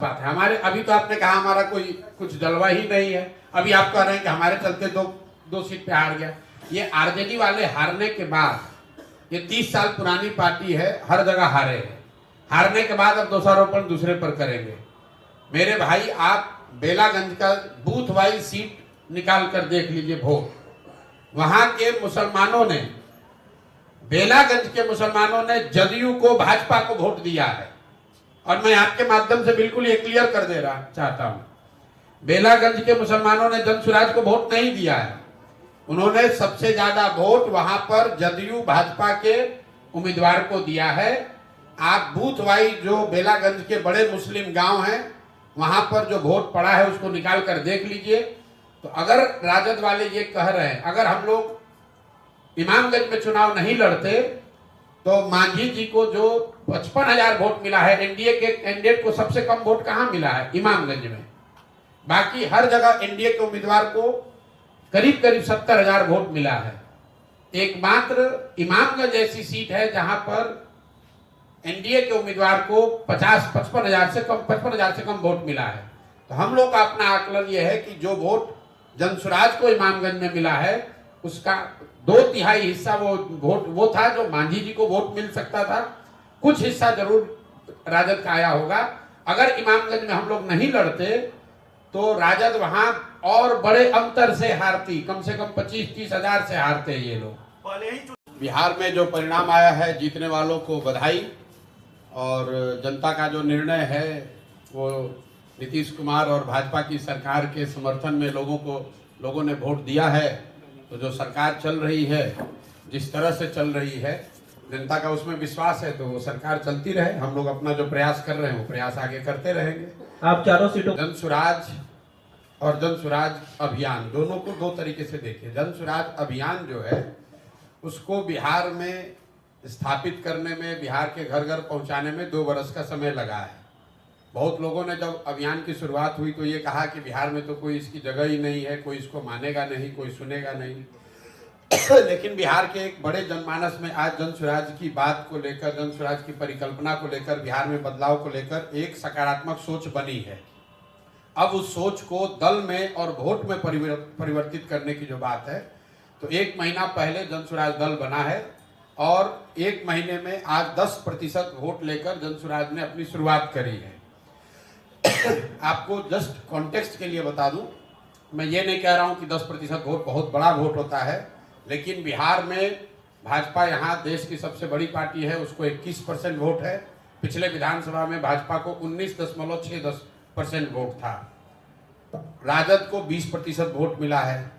बात है हमारे। अभी तो आपने कहा हमारा कोई कुछ जलवा ही नहीं है, अभी आप कह रहे हैं कि हमारे चलते दो सीट पे हार गया। ये आरजेडी वाले हारने के बाद, ये 30 साल पुरानी पार्टी है, हर जगह हारे हैं। हारने के बाद अब दोषारोपण दूसरे पर करेंगे। मेरे भाई, आप बेलागंज का बूथ वाइज सीट निकाल कर देख लीजिए वोट। वहां के मुसलमानों ने, बेलागंज के मुसलमानों ने जदयू को, भाजपा को वोट दिया है। और मैं आपके माध्यम से बिल्कुल ये क्लियर कर दे रहा चाहता हूं, बेलागंज के मुसलमानों ने जनसुराज को वोट नहीं दिया है। उन्होंने सबसे ज्यादा वोट वहां पर जदयू भाजपा के उम्मीदवार को दिया है। आप बूथ वाइज जो बेलागंज के बड़े मुस्लिम गांव हैं वहां पर जो वोट पड़ा है उसको निकाल कर देख लीजिए। तो अगर राजद वाले ये कह रहे हैं अगर हम लोग इमामगंज में चुनाव नहीं लड़ते तो मांझी जी को जो 55,000 वोट मिला है, एनडीए के कैंडिडेट को सबसे कम वोट कहां मिला है? इमामगंज में। बाकी हर जगह एनडीए के उम्मीदवार को करीब करीब 70,000 वोट मिला है। एकमात्र इमामगंज ऐसी सीट है जहां पर एनडीए के उम्मीदवार को 55,000 से कम वोट मिला है। तो हम लोग का अपना आकलन यह है कि जो वोट जनसुराज को इमामगंज में मिला है उसका 2/3 हिस्सा वो था जो मांझी जी को वोट मिल सकता था। कुछ हिस्सा जरूर राजद का आया होगा। अगर इमामगंज में हम लोग नहीं लड़ते तो राजद वहां और बड़े अंतर से हारती, कम से कम 25-30 हजार से हारते ये लोग। बिहार में जो परिणाम आया है, जीतने वालों को बधाई। और जनता का जो निर्णय है वो नीतीश कुमार और भाजपा की सरकार के समर्थन में लोगों ने वोट दिया है। तो जो सरकार चल रही है, जिस तरह से चल रही है, जनता का उसमें विश्वास है, तो वो सरकार चलती रहे। हम लोग अपना जो प्रयास कर रहे हैं वो प्रयास आगे करते रहेंगे। आप चारों सीटों जनसुराज और जनसुराज अभियान दोनों को दो तरीके से देखिए। जनसुराज अभियान जो है उसको बिहार में स्थापित करने में, बिहार के घर घर पहुंचाने में 2 वर्ष का समय लगा है। बहुत लोगों ने जब अभियान की शुरुआत हुई तो ये कहा कि बिहार में तो कोई इसकी जगह ही नहीं है, कोई इसको मानेगा नहीं, कोई सुनेगा नहीं। लेकिन बिहार के एक बड़े जनमानस में आज जनसुराज की बात को लेकर, जनसुराज की परिकल्पना को लेकर, बिहार में बदलाव को लेकर एक सकारात्मक सोच बनी है। अब उस सोच को दल में और वोट में परिवर्तित करने की जो बात है, तो 1 महीना पहले जनसुराज दल बना है और 1 महीने में आज 10% वोट लेकर जनसुराज ने अपनी शुरुआत करी है। आपको जस्ट कॉन्टेक्स्ट के लिए बता दूं, मैं ये नहीं कह रहा हूं कि 10% वोट बहुत बड़ा वोट होता है, लेकिन बिहार में भाजपा यहाँ देश की सबसे बड़ी पार्टी है, उसको 21% वोट है। पिछले विधानसभा में भाजपा को 19.6% वोट था। राजद को 20% वोट मिला है,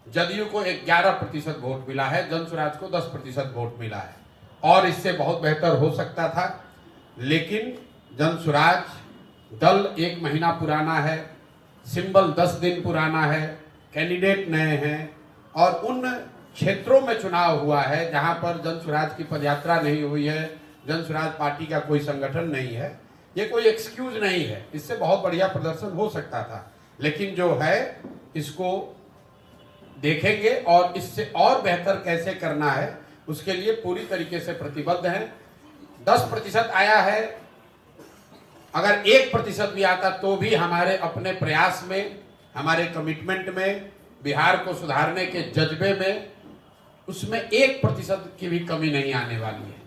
जदयू को 11% वोट मिला है, जनसुराज को 10% वोट मिला है। और इससे बहुत बेहतर हो सकता था, लेकिन जनसुराज दल 1 महीना पुराना है, सिंबल 10 दिन पुराना है, कैंडिडेट नए हैं और उन क्षेत्रों में चुनाव हुआ है जहां पर जनसुराज की पदयात्रा नहीं हुई है, जनसुराज पार्टी का कोई संगठन नहीं है। ये कोई एक्सक्यूज नहीं है, इससे बहुत बढ़िया प्रदर्शन हो सकता था, लेकिन जो है इसको देखेंगे और इससे और बेहतर कैसे करना है उसके लिए पूरी तरीके से प्रतिबद्ध हैं। 10% आया है, अगर 1% भी आता तो भी हमारे अपने प्रयास में, हमारे कमिटमेंट में, बिहार को सुधारने के जज्बे में, उसमें 1% की भी कमी नहीं आने वाली है।